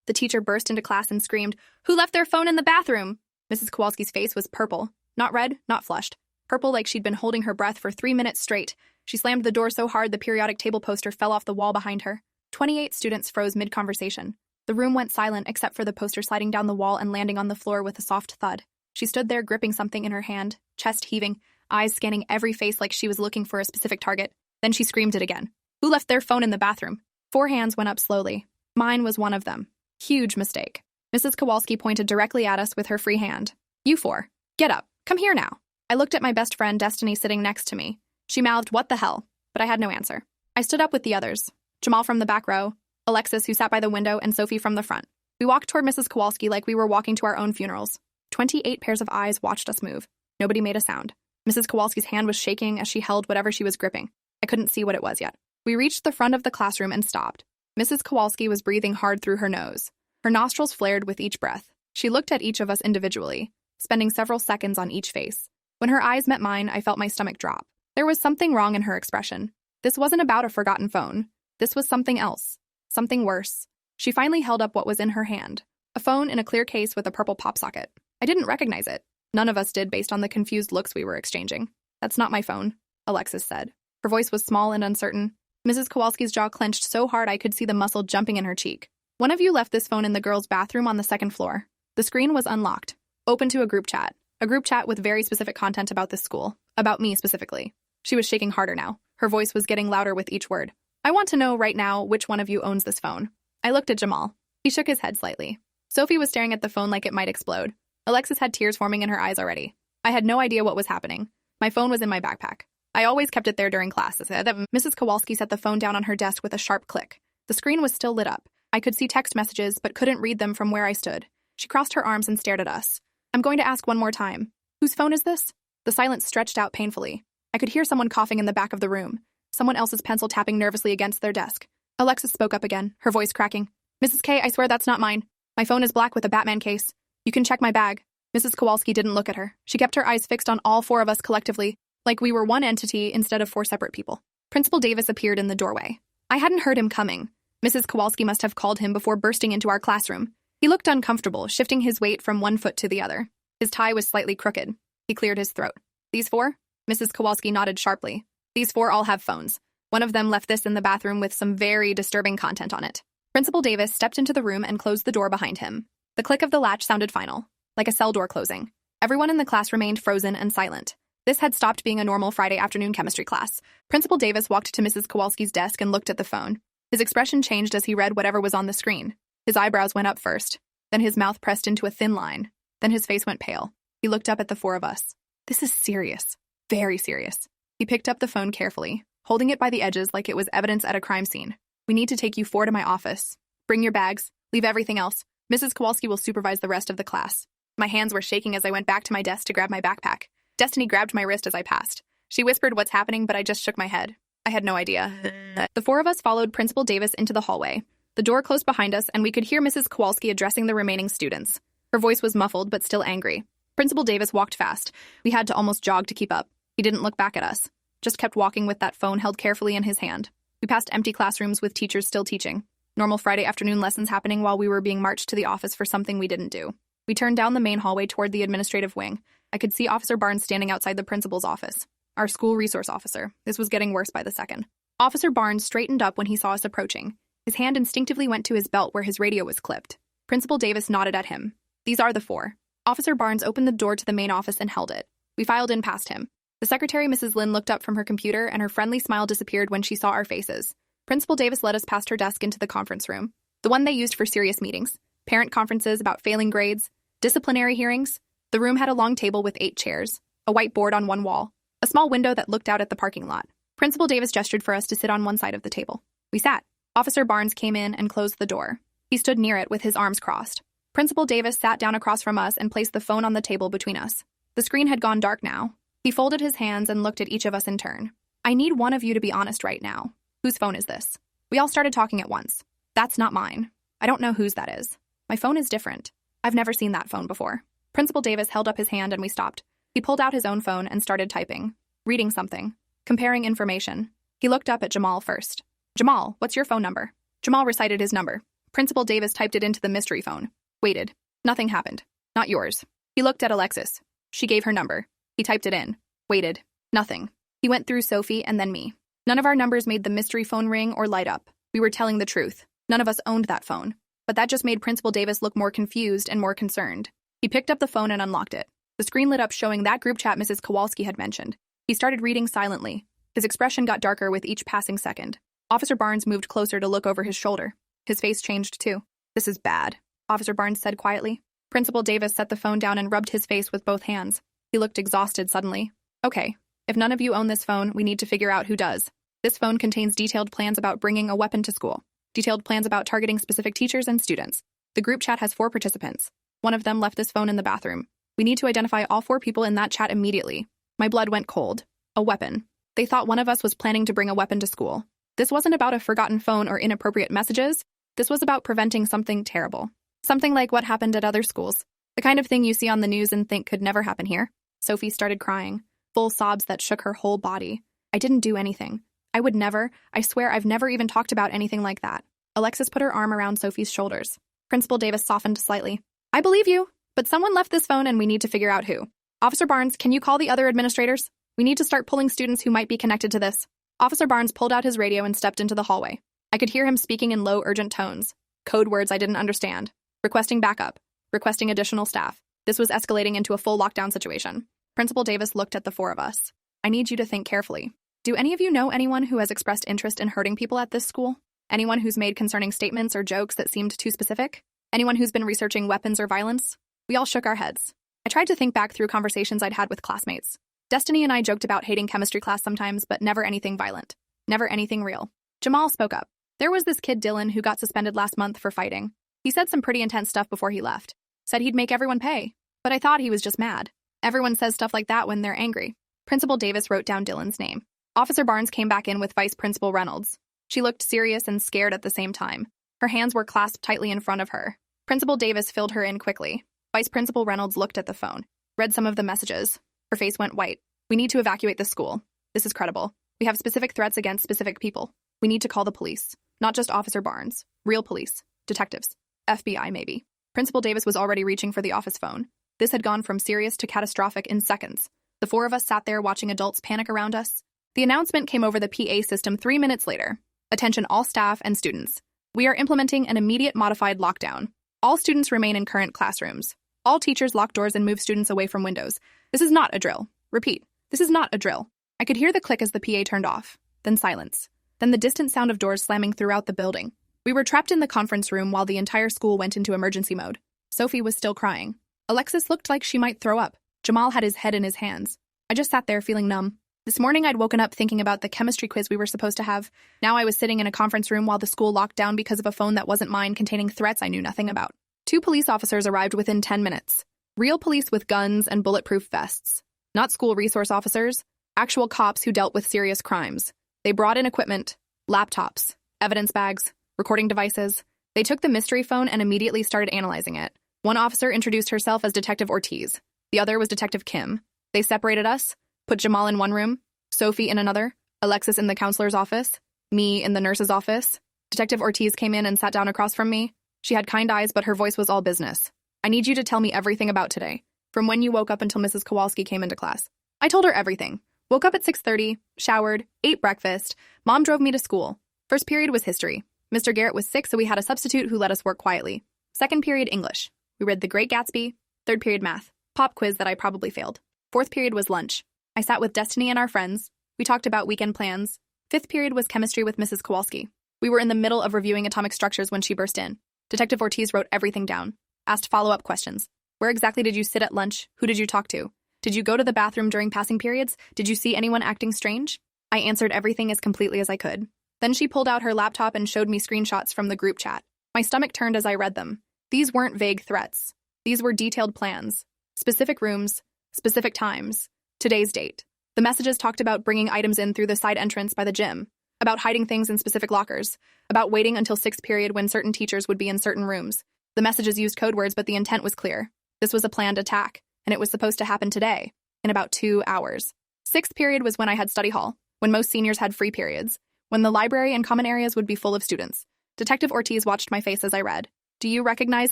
The teacher burst into class and screamed, "Who left their phone in the bathroom?" Mrs. Kowalski's face was purple. Not red, not flushed. Purple like she'd been holding her breath for 3 minutes straight. She slammed the door so hard the periodic table poster fell off the wall behind her. 28 students froze mid-conversation. The room went silent except for the poster sliding down the wall and landing on the floor with a soft thud. She stood there gripping something in her hand, chest heaving, eyes scanning every face like she was looking for a specific target. Then she screamed it again. "Who left their phone in the bathroom?" 4 hands went up slowly. Mine was one of them. Huge mistake. Mrs. Kowalski pointed directly at us with her free hand. "You 4. Get up. Come here now." I looked at my best friend, Destiny, sitting next to me. She mouthed, "What the hell?" But I had no answer. I stood up with the others. Jamal from the back row, Alexis, who sat by the window, and Sophie from the front. We walked toward Mrs. Kowalski like we were walking to our own funerals. 28 pairs of eyes watched us move. Nobody made a sound. Mrs. Kowalski's hand was shaking as she held whatever she was gripping. I couldn't see what it was yet. We reached the front of the classroom and stopped. Mrs. Kowalski was breathing hard through her nose. Her nostrils flared with each breath. She looked at each of us individually, spending several seconds on each face. When her eyes met mine, I felt my stomach drop. There was something wrong in her expression. This wasn't about a forgotten phone. This was something else. Something worse. She finally held up what was in her hand. A phone in a clear case with a purple pop socket. I didn't recognize it. None of us did based on the confused looks we were exchanging. "That's not my phone," Alexis said. Her voice was small and uncertain. Mrs. Kowalski's jaw clenched so hard I could see the muscle jumping in her cheek. "One of you left this phone in the girls' bathroom on the 2nd floor. The screen was unlocked. Open to a group chat. A group chat with very specific content about this school. About me specifically." She was shaking harder now. Her voice was getting louder with each word. "I want to know right now which one of you owns this phone." I looked at Jamal. He shook his head slightly. Sophie was staring at the phone like it might explode. Alexis had tears forming in her eyes already. I had no idea what was happening. My phone was in my backpack. I always kept it there during class. Mrs. Kowalski set the phone down on her desk with a sharp click. The screen was still lit up. I could see text messages, but couldn't read them from where I stood. She crossed her arms and stared at us. "I'm going to ask one more time. Whose phone is this?" The silence stretched out painfully. I could hear someone coughing in the back of the room. Someone else's pencil tapping nervously against their desk. Alexis spoke up again, her voice cracking. "Mrs. K, I swear that's not mine. My phone is black with a Batman case. You can check my bag." Mrs. Kowalski didn't look at her. She kept her eyes fixed on all 4 of us collectively, like we were one entity instead of 4 separate people. Principal Davis appeared in the doorway. I hadn't heard him coming. Mrs. Kowalski must have called him before bursting into our classroom. He looked uncomfortable, shifting his weight from one foot to the other. His tie was slightly crooked. He cleared his throat. "These 4? Mrs. Kowalski nodded sharply. "These 4 all have phones. One of them left this in the bathroom with some very disturbing content on it." Principal Davis stepped into the room and closed the door behind him. The click of the latch sounded final, like a cell door closing. Everyone in the class remained frozen and silent. This had stopped being a normal Friday afternoon chemistry class. Principal Davis walked to Mrs. Kowalski's desk and looked at the phone. His expression changed as he read whatever was on the screen. His eyebrows went up first. Then his mouth pressed into a thin line. Then his face went pale. He looked up at the 4 of us. "This is serious. Very serious." He picked up the phone carefully, holding it by the edges like it was evidence at a crime scene. "We need to take you 4 to my office. Bring your bags. Leave everything else. Mrs. Kowalski will supervise the rest of the class." My hands were shaking as I went back to my desk to grab my backpack. Destiny grabbed my wrist as I passed. She whispered what's happening, but I just shook my head. I had no idea. The 4 of us followed Principal Davis into the hallway. The door closed behind us, and we could hear Mrs. Kowalski addressing the remaining students. Her voice was muffled, but still angry. Principal Davis walked fast. We had to almost jog to keep up. He didn't look back at us. Just kept walking with that phone held carefully in his hand. We passed empty classrooms with teachers still teaching. Normal Friday afternoon lessons happening while we were being marched to the office for something we didn't do. We turned down the main hallway toward the administrative wing. I could see Officer Barnes standing outside the principal's office. Our school resource officer. This was getting worse by the second. Officer Barnes straightened up when he saw us approaching. His hand instinctively went to his belt where his radio was clipped. Principal Davis nodded at him. "These are the 4. Officer Barnes opened the door to the main office and held it. We filed in past him. The secretary, Mrs. Lynn, looked up from her computer, and her friendly smile disappeared when she saw our faces. Principal Davis led us past her desk into the conference room, the one they used for serious meetings, parent conferences about failing grades, disciplinary hearings. The room had a long table with 8 chairs, a white board on one wall, a small window that looked out at the parking lot. Principal Davis gestured for us to sit on one side of the table. We sat. Officer Barnes came in and closed the door. He stood near it with his arms crossed. Principal Davis sat down across from us and placed the phone on the table between us. The screen had gone dark now. He folded his hands and looked at each of us in turn. "I need one of you to be honest right now. Whose phone is this?" We all started talking at once. "That's not mine. I don't know whose that is. My phone is different. I've never seen that phone before." Principal Davis held up his hand and we stopped. He pulled out his own phone and started typing, reading something, comparing information. He looked up at Jamal first. "Jamal, what's your phone number?" Jamal recited his number. Principal Davis typed it into the mystery phone. Waited. Nothing happened. Not yours. He looked at Alexis. She gave her number. He typed it in. Waited. Nothing. He went through Sophie and then me. None of our numbers made the mystery phone ring or light up. We were telling the truth. None of us owned that phone. But that just made Principal Davis look more confused and more concerned. He picked up the phone and unlocked it. The screen lit up showing that group chat Mrs. Kowalski had mentioned. He started reading silently. His expression got darker with each passing second. Officer Barnes moved closer to look over his shoulder. His face changed too. "This is bad," Officer Barnes said quietly. Principal Davis set the phone down and rubbed his face with both hands. He looked exhausted suddenly. "Okay, if none of you own this phone, we need to figure out who does. This phone contains detailed plans about bringing a weapon to school. Detailed plans about targeting specific teachers and students. The group chat has 4 participants. One of them left this phone in the bathroom. We need to identify all 4 people in that chat immediately." My blood went cold. A weapon. They thought one of us was planning to bring a weapon to school. This wasn't about a forgotten phone or inappropriate messages. This was about preventing something terrible. Something like what happened at other schools. The kind of thing you see on the news and think could never happen here. Sophie started crying, full sobs that shook her whole body. "I didn't do anything. I would never. I swear I've never even talked about anything like that." Alexis put her arm around Sophie's shoulders. Principal Davis softened slightly. "I believe you, but someone left this phone and we need to figure out who. Officer Barnes, can you call the other administrators? We need to start pulling students who might be connected to this." Officer Barnes pulled out his radio and stepped into the hallway. I could hear him speaking in low, urgent tones. Code words I didn't understand. Requesting backup. Requesting additional staff. This was escalating into a full lockdown situation. Principal Davis looked at the 4 of us. "I need you to think carefully. Do any of you know anyone who has expressed interest in hurting people at this school? Anyone who's made concerning statements or jokes that seemed too specific? Anyone who's been researching weapons or violence?" We all shook our heads. I tried to think back through conversations I'd had with classmates. Destiny and I joked about hating chemistry class sometimes, but never anything violent. Never anything real. Jamal spoke up. "There was this kid Dylan who got suspended last month for fighting. He said some pretty intense stuff before he left. Said he'd make everyone pay. But I thought he was just mad. Everyone says stuff like that when they're angry." Principal Davis wrote down Dylan's name. Officer Barnes came back in with Vice Principal Reynolds. She looked serious and scared at the same time. Her hands were clasped tightly in front of her. Principal Davis filled her in quickly. Vice Principal Reynolds looked at the phone, read some of the messages. Her face went white. "We need to evacuate the school. This is credible. We have specific threats against specific people. We need to call the police. Not just Officer Barnes. Real police. Detectives. FBI, maybe." Principal Davis was already reaching for the office phone. This had gone from serious to catastrophic in seconds. The 4 of us sat there watching adults panic around us. The announcement came over the PA system 3 minutes later. "Attention all staff and students. We are implementing an immediate modified lockdown. All students remain in current classrooms. All teachers lock doors and move students away from windows. This is not a drill. Repeat. This is not a drill." I could hear the click as the PA turned off. Then silence. Then the distant sound of doors slamming throughout the building. We were trapped in the conference room while the entire school went into emergency mode. Sophie was still crying. Alexis looked like she might throw up. Jamal had his head in his hands. I just sat there feeling numb. This morning I'd woken up thinking about the chemistry quiz we were supposed to have. Now I was sitting in a conference room while the school locked down because of a phone that wasn't mine containing threats I knew nothing about. 2 police officers arrived within 10 minutes. Real police with guns and bulletproof vests. Not school resource officers. Actual cops who dealt with serious crimes. They brought in equipment, laptops, evidence bags, recording devices. They took the mystery phone and immediately started analyzing it. One officer introduced herself as Detective Ortiz. The other was Detective Kim. They separated us, put Jamal in one room, Sophie in another, Alexis in the counselor's office, me in the nurse's office. Detective Ortiz came in and sat down across from me. She had kind eyes, but her voice was all business. "I need you to tell me everything about today, from when you woke up until Mrs. Kowalski came into class." I told her everything. Woke up at 6:30, showered, ate breakfast. Mom drove me to school. First period was history. Mr. Garrett was sick, so we had a substitute who let us work quietly. Second period, English. We read The Great Gatsby. Third period, math. Pop quiz that I probably failed. Fourth period was lunch. I sat with Destiny and our friends. We talked about weekend plans. Fifth period was chemistry with Mrs. Kowalski. We were in the middle of reviewing atomic structures when she burst in. Detective Ortiz wrote everything down. Asked follow-up questions. Where exactly did you sit at lunch? Who did you talk to? Did you go to the bathroom during passing periods? Did you see anyone acting strange? I answered everything as completely as I could. Then she pulled out her laptop and showed me screenshots from the group chat. My stomach turned as I read them. These weren't vague threats. These were detailed plans. Specific rooms, specific times, today's date. The messages talked about bringing items in through the side entrance by the gym, about hiding things in specific lockers, about waiting until 6th period when certain teachers would be in certain rooms. The messages used code words, but the intent was clear. This was a planned attack, and it was supposed to happen today, in about 2 hours. 6th period was when I had study hall, when most seniors had free periods, when the library and common areas would be full of students. Detective Ortiz watched my face as I read. Do you recognize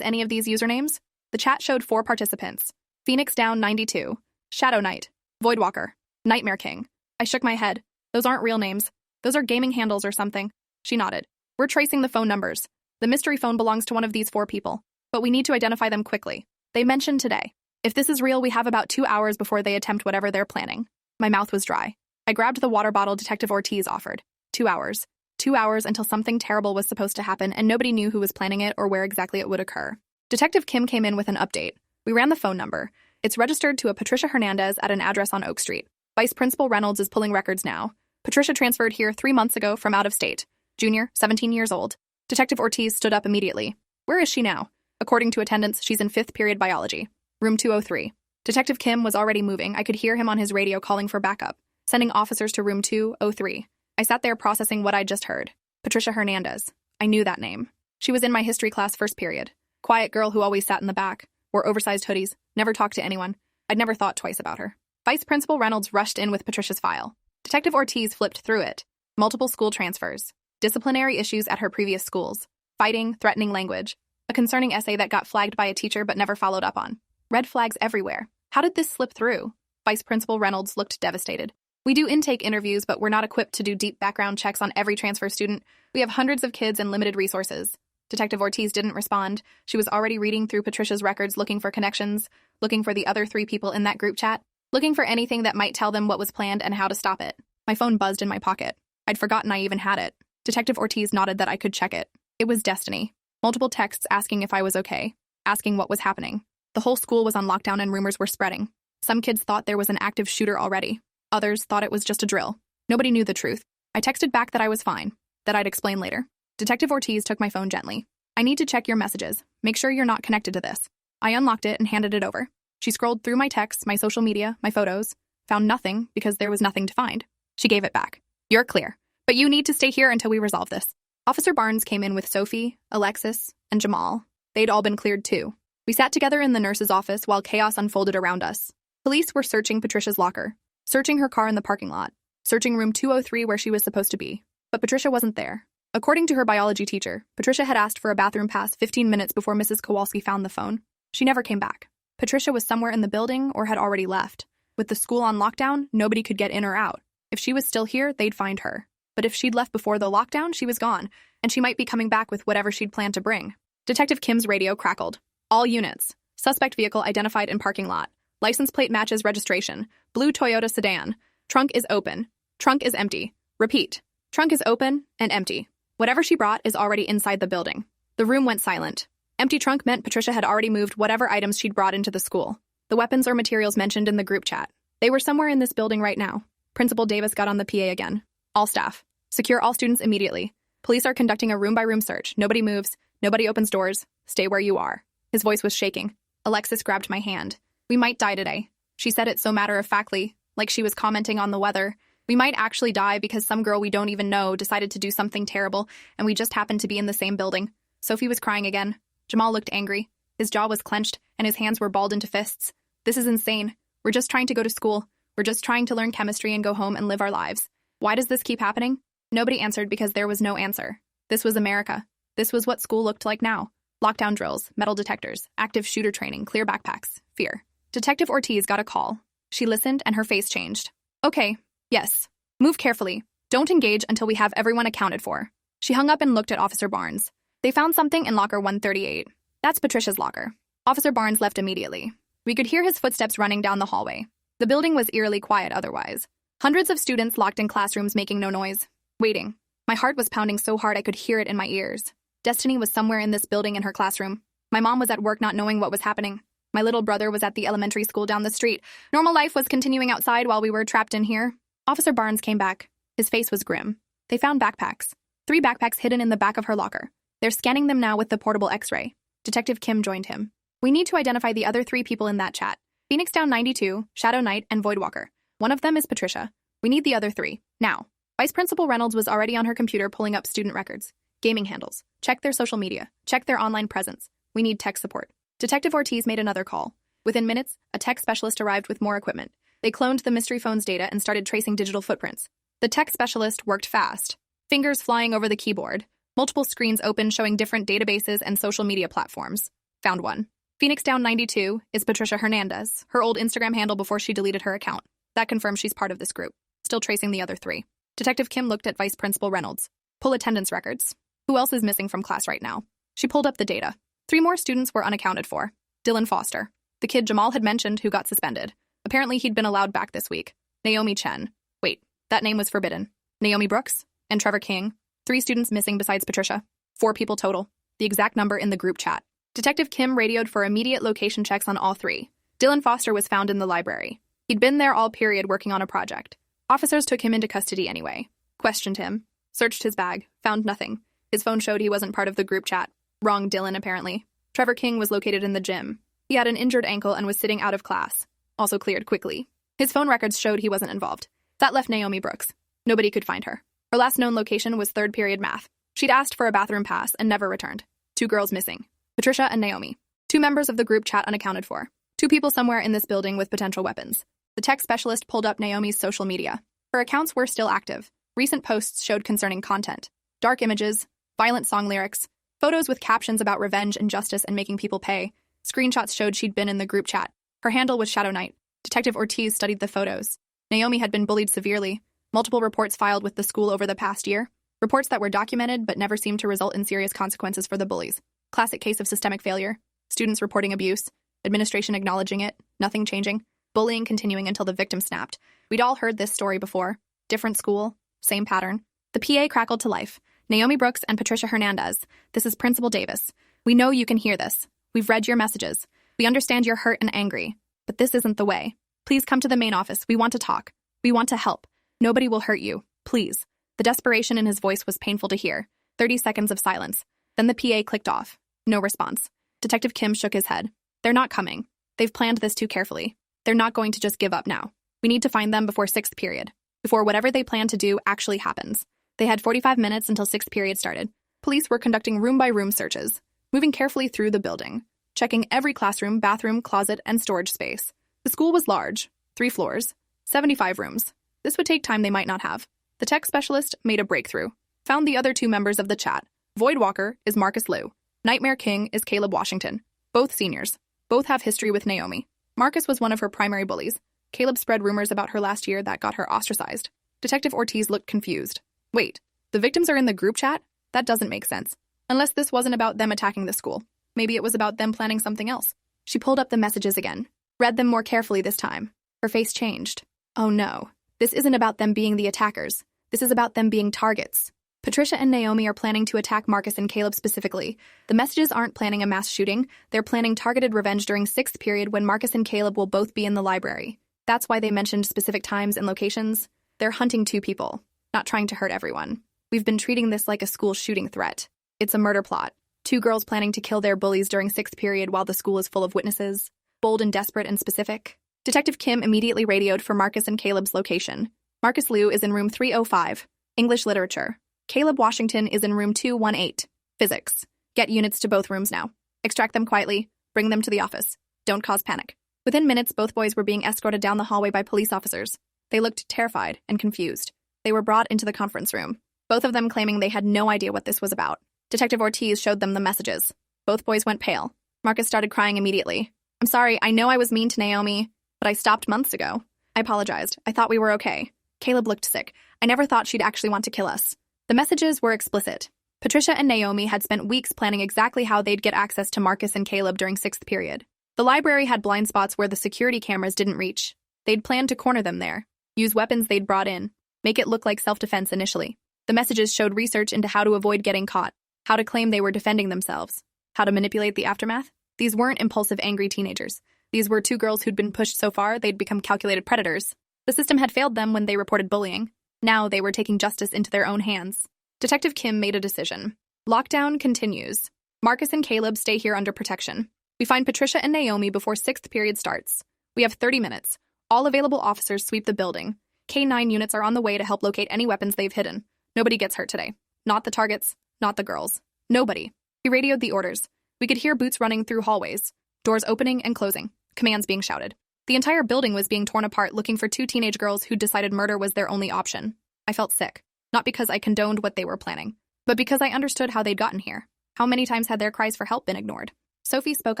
any of these usernames? The chat showed 4 participants. Phoenix Down 92, Shadow Knight, Voidwalker, Nightmare King. I shook my head. Those aren't real names. Those are gaming handles or something. She nodded. We're tracing the phone numbers. The mystery phone belongs to one of these 4 people, but we need to identify them quickly. They mentioned today. If this is real, we have about 2 hours before they attempt whatever they're planning. My mouth was dry. I grabbed the water bottle Detective Ortiz offered. 2 hours. 2 hours until something terrible was supposed to happen, and nobody knew who was planning it or where exactly it would occur. Detective Kim came in with an update. We ran the phone number. It's registered to a Patricia Hernandez at an address on Oak Street. Vice Principal Reynolds is pulling records now. Patricia transferred here 3 months ago from out of state. Junior, 17 years old. Detective Ortiz stood up immediately. Where is she now? According to attendance, she's in 5th period biology. Room 203. Detective Kim was already moving. I could hear him on his radio calling for backup, sending officers to room 203. I sat there processing what I'd just heard. Patricia Hernandez. I knew that name. She was in my history class 1st period. Quiet girl who always sat in the back, wore oversized hoodies, never talked to anyone. I'd never thought twice about her. Vice Principal Reynolds rushed in with Patricia's file. Detective Ortiz flipped through it. Multiple school transfers. Disciplinary issues at her previous schools. Fighting, threatening language. A concerning essay that got flagged by a teacher but never followed up on. Red flags everywhere. How did this slip through? Vice Principal Reynolds looked devastated. We do intake interviews, but we're not equipped to do deep background checks on every transfer student. We have hundreds of kids and limited resources. Detective Ortiz didn't respond. She was already reading through Patricia's records, looking for connections, looking for the other 3 people in that group chat, looking for anything that might tell them what was planned and how to stop it. My phone buzzed in my pocket. I'd forgotten I even had it. Detective Ortiz nodded that I could check it. It was destiny. Multiple texts asking if I was okay, asking what was happening. The whole school was on lockdown and rumors were spreading. Some kids thought there was an active shooter already. Others thought it was just a drill. Nobody knew the truth. I texted back that I was fine, that I'd explain later. Detective Ortiz took my phone gently. I need to check your messages. Make sure you're not connected to this. I unlocked it and handed it over. She scrolled through my texts, my social media, my photos, found nothing because there was nothing to find. She gave it back. You're clear, but you need to stay here until we resolve this. Officer Barnes came in with Sophie, Alexis, and Jamal. They'd all been cleared too. We sat together in the nurse's office while chaos unfolded around us. Police were searching Patricia's locker, searching her car in the parking lot, searching room 203 where she was supposed to be. But Patricia wasn't there. According to her biology teacher, Patricia had asked for a bathroom pass 15 minutes before Mrs. Kowalski found the phone. She never came back. Patricia was somewhere in the building or had already left. With the school on lockdown, nobody could get in or out. If she was still here, they'd find her. But if she'd left before the lockdown, she was gone, and she might be coming back with whatever she'd planned to bring. Detective Kim's radio crackled. All units. Suspect vehicle identified in parking lot. License plate matches registration. Blue Toyota sedan. Trunk is open. Trunk is empty. Repeat. Trunk is open and empty. Whatever she brought is already inside the building. The room went silent. Empty trunk meant Patricia had already moved whatever items she'd brought into the school. The weapons or materials mentioned in the group chat. They were somewhere in this building right now. Principal Davis got on the PA again. All staff. Secure all students immediately. Police are conducting a room-by-room search. Nobody moves. Nobody opens doors. Stay where you are. His voice was shaking. Alexis grabbed my hand. We might die today. She said it so matter-of-factly, like she was commenting on the weather. We might actually die because some girl we don't even know decided to do something terrible, and we just happened to be in the same building. Sophie was crying again. Jamal looked angry. His jaw was clenched, and his hands were balled into fists. This is insane. We're just trying to go to school. We're just trying to learn chemistry and go home and live our lives. Why does this keep happening? Nobody answered because there was no answer. This was America. This was what school looked like now. Lockdown drills, metal detectors, active shooter training, clear backpacks, fear. Detective Ortiz got a call. She listened and her face changed. Okay, yes. Move carefully. Don't engage until we have everyone accounted for. She hung up and looked at Officer Barnes. They found something in locker 138. That's Patricia's locker. Officer Barnes left immediately. We could hear his footsteps running down the hallway. The building was eerily quiet otherwise. Hundreds of students locked in classrooms making no noise. Waiting. My heart was pounding so hard I could hear it in my ears. Destiny was somewhere in this building in her classroom. My mom was at work not knowing what was happening. My little brother was at the elementary school down the street. Normal life was continuing outside while we were trapped in here. Officer Barnes came back. His face was grim. They found backpacks. 3 backpacks hidden in the back of her locker. They're scanning them now with the portable X-ray. Detective Kim joined him. We need to identify the other 3 people in that chat. Phoenix Down 92, Shadow Knight, and Voidwalker. One of them is Patricia. We need the other 3. Now. Vice Principal Reynolds was already on her computer pulling up student records. Gaming handles. Check their social media. Check their online presence. We need tech support. Detective Ortiz made another call. Within minutes, a tech specialist arrived with more equipment. They cloned the mystery phone's data and started tracing digital footprints. The tech specialist worked fast, fingers flying over the keyboard. Multiple screens open showing different databases and social media platforms. Found one. Phoenix Down 92 is Patricia Hernandez, her old Instagram handle before she deleted her account. That confirms she's part of this group. Still tracing the other three. Detective Kim looked at Vice Principal Reynolds. Pull attendance records. Who else is missing from class right now? She pulled up the data. 3 more students were unaccounted for. Dylan Foster, the kid Jamal had mentioned who got suspended. Apparently he'd been allowed back this week. Naomi Chen. Wait, that name was forbidden. Naomi Brooks and Trevor King. 3 students missing besides Patricia. 4 people total. The exact number in the group chat. Detective Kim radioed for immediate location checks on all 3. Dylan Foster was found in the library. He'd been there all period working on a project. Officers took him into custody anyway. Questioned him. Searched his bag. Found nothing. His phone showed he wasn't part of the group chat. Wrong Dylan, apparently. Trevor King was located in the gym. He had an injured ankle and was sitting out of class. Also cleared quickly. His phone records showed he wasn't involved. That left Naomi Brooks. Nobody could find her. Her last known location was 3rd period math. She'd asked for a bathroom pass and never returned. 2 girls missing. Patricia and Naomi. 2 members of the group chat unaccounted for. 2 people somewhere in this building with potential weapons. The tech specialist pulled up Naomi's social media. Her accounts were still active. Recent posts showed concerning content. Dark images, violent song lyrics, photos with captions about revenge and justice and making people pay. Screenshots showed she'd been in the group chat. Her handle was Shadow Knight. Detective Ortiz studied the photos. Naomi had been bullied severely. Multiple reports filed with the school over the past year. Reports that were documented but never seemed to result in serious consequences for the bullies. Classic case of systemic failure. Students reporting abuse. Administration acknowledging it. Nothing changing. Bullying continuing until the victim snapped. We'd all heard this story before. Different school. Same pattern. The PA crackled to life. Naomi Brooks and Patricia Hernandez. This is Principal Davis. We know you can hear this. We've read your messages. We understand you're hurt and angry. But this isn't the way. Please come to the main office. We want to talk. We want to help. Nobody will hurt you. Please. The desperation in his voice was painful to hear. 30 seconds of silence. Then the PA clicked off. No response. Detective Kim shook his head. They're not coming. They've planned this too carefully. They're not going to just give up now. We need to find them before 6th period. Before whatever they plan to do actually happens. They had 45 minutes until 6th period started. Police were conducting room-by-room searches, moving carefully through the building, checking every classroom, bathroom, closet, and storage space. The school was large, 3 floors, 75 rooms. This would take time they might not have. The tech specialist made a breakthrough, found the other 2 members of the chat. Void Walker is Marcus Liu. Nightmare King is Caleb Washington. Both seniors. Both have history with Naomi. Marcus was one of her primary bullies. Caleb spread rumors about her last year that got her ostracized. Detective Ortiz looked confused. Wait, the victims are in the group chat? That doesn't make sense. Unless this wasn't about them attacking the school. Maybe it was about them planning something else. She pulled up the messages again. Read them more carefully this time. Her face changed. Oh no. This isn't about them being the attackers. This is about them being targets. Patricia and Naomi are planning to attack Marcus and Caleb specifically. The messages aren't planning a mass shooting. They're planning targeted revenge during 6th period when Marcus and Caleb will both be in the library. That's why they mentioned specific times and locations. They're hunting 2 people, not trying to hurt everyone. We've been treating this like a school shooting threat. It's a murder plot. 2 girls planning to kill their bullies during 6th period while the school is full of witnesses. Bold and desperate and specific. Detective Kim immediately radioed for Marcus and Caleb's location. Marcus Liu is in room 305, English Literature. Caleb Washington is in room 218, Physics. Get units to both rooms now. Extract them quietly. Bring them to the office. Don't cause panic. Within minutes, both boys were being escorted down the hallway by police officers. They looked terrified and confused. They were brought into the conference room, both of them claiming they had no idea what this was about. Detective Ortiz showed them the messages. Both boys went pale. Marcus started crying immediately. I'm sorry, I know I was mean to Naomi, but I stopped months ago. I apologized. I thought we were okay. Caleb looked sick. I never thought she'd actually want to kill us. The messages were explicit. Patricia and Naomi had spent weeks planning exactly how they'd get access to Marcus and Caleb during 6th period. The library had blind spots where the security cameras didn't reach. They'd planned to corner them there, use weapons they'd brought in, make it look like self-defense initially. The messages showed research into how to avoid getting caught, how to claim they were defending themselves, how to manipulate the aftermath. These weren't impulsive, angry teenagers. These were 2 girls who'd been pushed so far they'd become calculated predators. The system had failed them when they reported bullying. Now they were taking justice into their own hands. Detective Kim made a decision. Lockdown continues. Marcus and Caleb stay here under protection. We find Patricia and Naomi before 6th period starts. We have 30 minutes. All available officers sweep the building. K-9 units are on the way to help locate any weapons they've hidden. Nobody gets hurt today. Not the targets, not the girls. Nobody. We radioed the orders. We could hear boots running through hallways, doors opening and closing, commands being shouted. The entire building was being torn apart looking for 2 teenage girls who decided murder was their only option. I felt sick. Not because I condoned what they were planning, but because I understood how they'd gotten here. How many times had their cries for help been ignored? Sophie spoke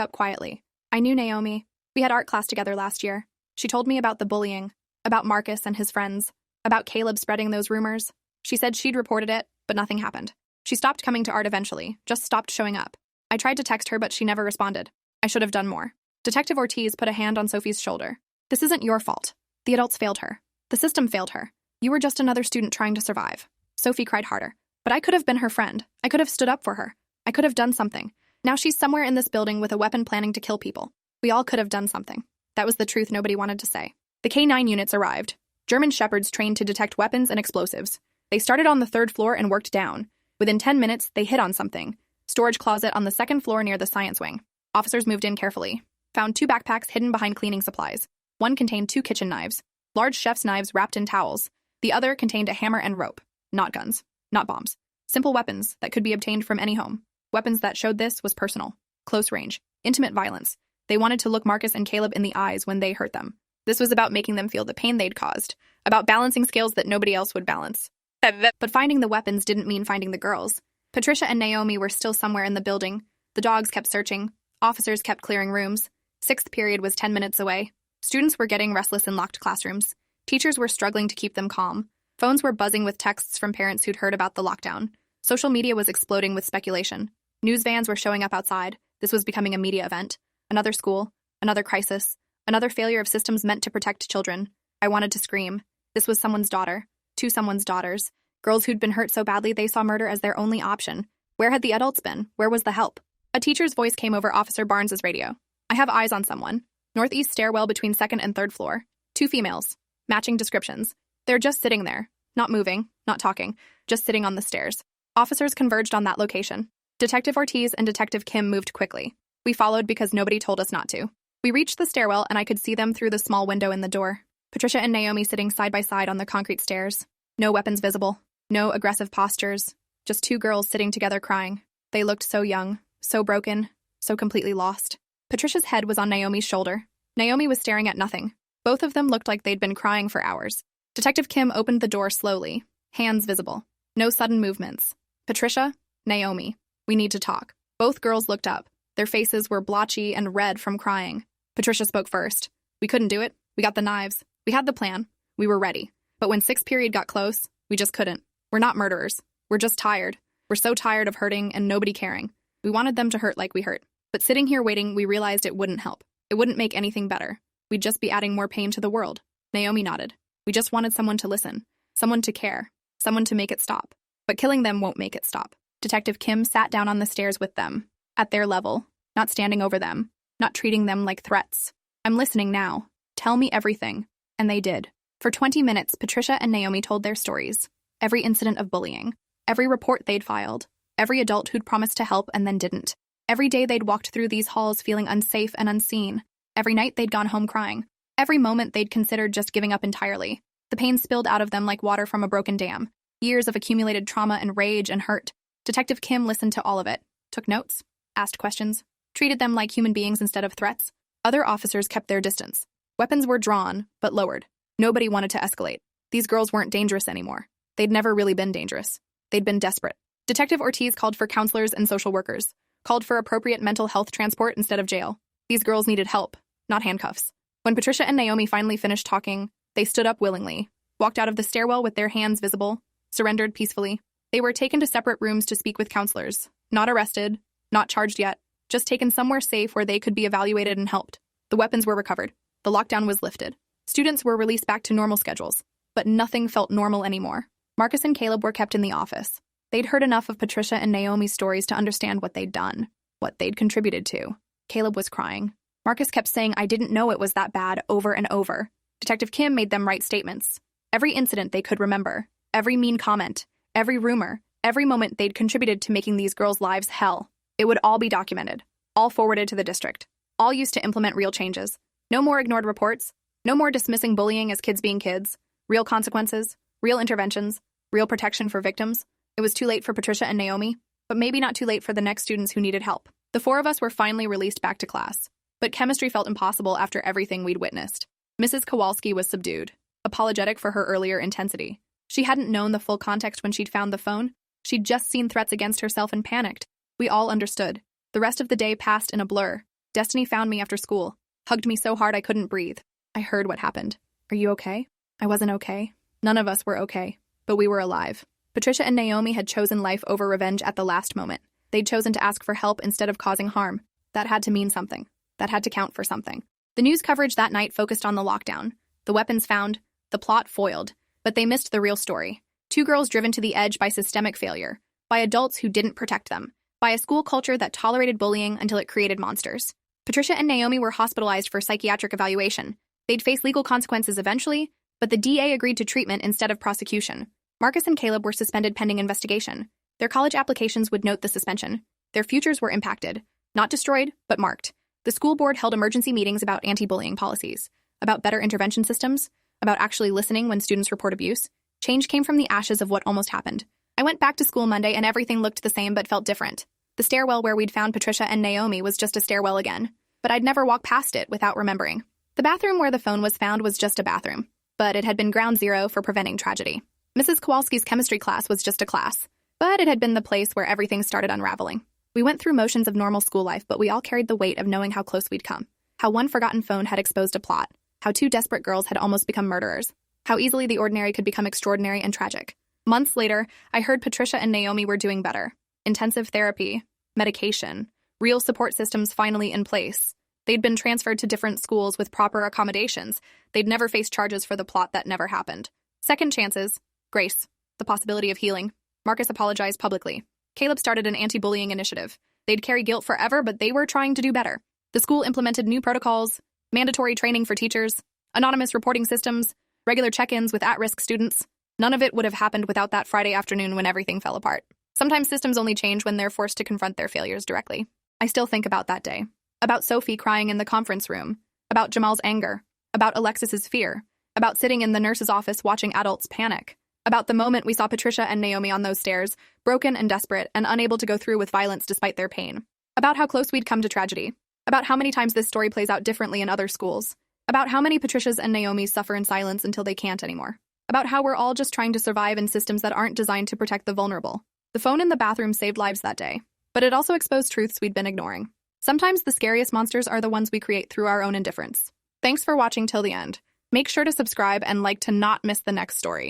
up quietly. I knew Naomi. We had art class together last year. She told me about the bullying, about Marcus and his friends, about Caleb spreading those rumors. She said she'd reported it, but nothing happened. She stopped coming to art eventually, just stopped showing up. I tried to text her, but she never responded. I should have done more. Detective Ortiz put a hand on Sophie's shoulder. This isn't your fault. The adults failed her. The system failed her. You were just another student trying to survive. Sophie cried harder. But I could have been her friend. I could have stood up for her. I could have done something. Now she's somewhere in this building with a weapon planning to kill people. We all could have done something. That was the truth nobody wanted to say. The K-9 units arrived. German shepherds trained to detect weapons and explosives. They started on the 3rd floor and worked down. Within 10 minutes, they hit on something. Storage closet on the 2nd floor near the science wing. Officers moved in carefully. Found 2 backpacks hidden behind cleaning supplies. One contained 2 kitchen knives. Large chef's knives wrapped in towels. The other contained a hammer and rope. Not guns. Not bombs. Simple weapons that could be obtained from any home. Weapons that showed this was personal. Close range. Intimate violence. They wanted to look Marcus and Caleb in the eyes when they hurt them. This was about making them feel the pain they'd caused. About balancing skills that nobody else would balance. But finding the weapons didn't mean finding the girls. Patricia and Naomi were still somewhere in the building. The dogs kept searching. Officers kept clearing rooms. 6th period was 10 minutes away. Students were getting restless in locked classrooms. Teachers were struggling to keep them calm. Phones were buzzing with texts from parents who'd heard about the lockdown. Social media was exploding with speculation. News vans were showing up outside. This was becoming a media event. Another school. Another crisis. Another failure of systems meant to protect children. I wanted to scream. This was someone's daughter. 2 someone's daughters. Girls who'd been hurt so badly they saw murder as their only option. Where had the adults been? Where was the help? A teacher's voice came over Officer Barnes's radio. I have eyes on someone. Northeast stairwell between 2nd and 3rd floor. 2 females. Matching descriptions. They're just sitting there. Not moving. Not talking. Just sitting on the stairs. Officers converged on that location. Detective Ortiz and Detective Kim moved quickly. We followed because nobody told us not to. We reached the stairwell and I could see them through the small window in the door. Patricia and Naomi sitting side by side on the concrete stairs. No weapons visible. No aggressive postures. Just 2 girls sitting together crying. They looked so young, so broken, so completely lost. Patricia's head was on Naomi's shoulder. Naomi was staring at nothing. Both of them looked like they'd been crying for hours. Detective Kim opened the door slowly, hands visible. No sudden movements. Patricia, Naomi, we need to talk. Both girls looked up. Their faces were blotchy and red from crying. Patricia spoke first. We couldn't do it. We got the knives. We had the plan. We were ready. But when 6th period got close, we just couldn't. We're not murderers. We're just tired. We're so tired of hurting and nobody caring. We wanted them to hurt like we hurt. But sitting here waiting, we realized it wouldn't help. It wouldn't make anything better. We'd just be adding more pain to the world. Naomi nodded. We just wanted someone to listen. Someone to care. Someone to make it stop. But killing them won't make it stop. Detective Kim sat down on the stairs with them. At their level. Not standing over them. Not treating them like threats. I'm listening now. Tell me everything. And they did. For 20 minutes, Patricia and Naomi told their stories. Every incident of bullying. Every report they'd filed. Every adult who'd promised to help and then didn't. Every day they'd walked through these halls feeling unsafe and unseen. Every night they'd gone home crying. Every moment they'd considered just giving up entirely. The pain spilled out of them like water from a broken dam. Years of accumulated trauma and rage and hurt. Detective Kim listened to all of it. Took notes. Asked questions. Treated them like human beings instead of threats. Other officers kept their distance. Weapons were drawn, but lowered. Nobody wanted to escalate. These girls weren't dangerous anymore. They'd never really been dangerous. They'd been desperate. Detective Ortiz called for counselors and social workers. Called for appropriate mental health transport instead of jail. These girls needed help, not handcuffs. When Patricia and Naomi finally finished talking, they stood up willingly, walked out of the stairwell with their hands visible, surrendered peacefully. They were taken to separate rooms to speak with counselors. Not arrested, not charged yet, just taken somewhere safe where they could be evaluated and helped. The weapons were recovered. The lockdown was lifted. Students were released back to normal schedules. But nothing felt normal anymore. Marcus and Caleb were kept in the office. They'd heard enough of Patricia and Naomi's stories to understand what they'd done, what they'd contributed to. Caleb was crying. Marcus kept saying, I didn't know it was that bad, over and over. Detective Kim made them write statements. Every incident they could remember, every mean comment, every rumor, every moment they'd contributed to making these girls' lives hell. It would all be documented, all forwarded to the district, all used to implement real changes. No more ignored reports, no more dismissing bullying as kids being kids, real consequences, real interventions, real protection for victims. It was too late for Patricia and Naomi, but maybe not too late for the next students who needed help. The 4 of us were finally released back to class, but chemistry felt impossible after everything we'd witnessed. Mrs. Kowalski was subdued, apologetic for her earlier intensity. She hadn't known the full context when she'd found the phone. She'd just seen threats against herself and panicked. We all understood. The rest of the day passed in a blur. Destiny found me after school, hugged me so hard I couldn't breathe. I heard what happened. Are you okay? I wasn't okay. None of us were okay, but we were alive. Patricia and Naomi had chosen life over revenge at the last moment. They'd chosen to ask for help instead of causing harm. That had to mean something. That had to count for something. The news coverage that night focused on the lockdown, the weapons found, the plot foiled, but they missed the real story. Two girls driven to the edge by systemic failure, by adults who didn't protect them, by a school culture that tolerated bullying until it created monsters. Patricia and Naomi were hospitalized for psychiatric evaluation. They'd face legal consequences eventually, but the DA agreed to treatment instead of prosecution. Marcus and Caleb were suspended pending investigation. Their college applications would note the suspension. Their futures were impacted. Not destroyed, but marked. The school board held emergency meetings about anti-bullying policies, about better intervention systems, about actually listening when students report abuse. Change came from the ashes of what almost happened. I went back to school Monday and everything looked the same but felt different. The stairwell where we'd found Patricia and Naomi was just a stairwell again, but I'd never walk past it without remembering. The bathroom where the phone was found was just a bathroom, but it had been ground zero for preventing tragedy. Mrs. Kowalski's chemistry class was just a class, but it had been the place where everything started unraveling. We went through motions of normal school life, but we all carried the weight of knowing how close we'd come, how one forgotten phone had exposed a plot, how two desperate girls had almost become murderers, how easily the ordinary could become extraordinary and tragic. Months later, I heard Patricia and Naomi were doing better. Intensive therapy, medication, real support systems finally in place. They'd been transferred to different schools with proper accommodations. They'd never faced charges for the plot that never happened. Second chances, grace, the possibility of healing. Marcus apologized publicly. Caleb started an anti-bullying initiative. They'd carry guilt forever, but they were trying to do better. The school implemented new protocols, mandatory training for teachers, anonymous reporting systems, regular check-ins with at-risk students. None of it would have happened without that Friday afternoon when everything fell apart. Sometimes systems only change when they're forced to confront their failures directly. I still think about that day. About Sophie crying in the conference room. About Jamal's anger. About Alexis's fear. About sitting in the nurse's office watching adults panic. About the moment we saw Patricia and Naomi on those stairs, broken and desperate and unable to go through with violence despite their pain. About how close we'd come to tragedy. About how many times this story plays out differently in other schools. About how many Patricias and Naomis suffer in silence until they can't anymore. About how we're all just trying to survive in systems that aren't designed to protect the vulnerable. The phone in the bathroom saved lives that day, but it also exposed truths we'd been ignoring. Sometimes the scariest monsters are the ones we create through our own indifference. Thanks for watching till the end. Make sure to subscribe and like to not miss the next story.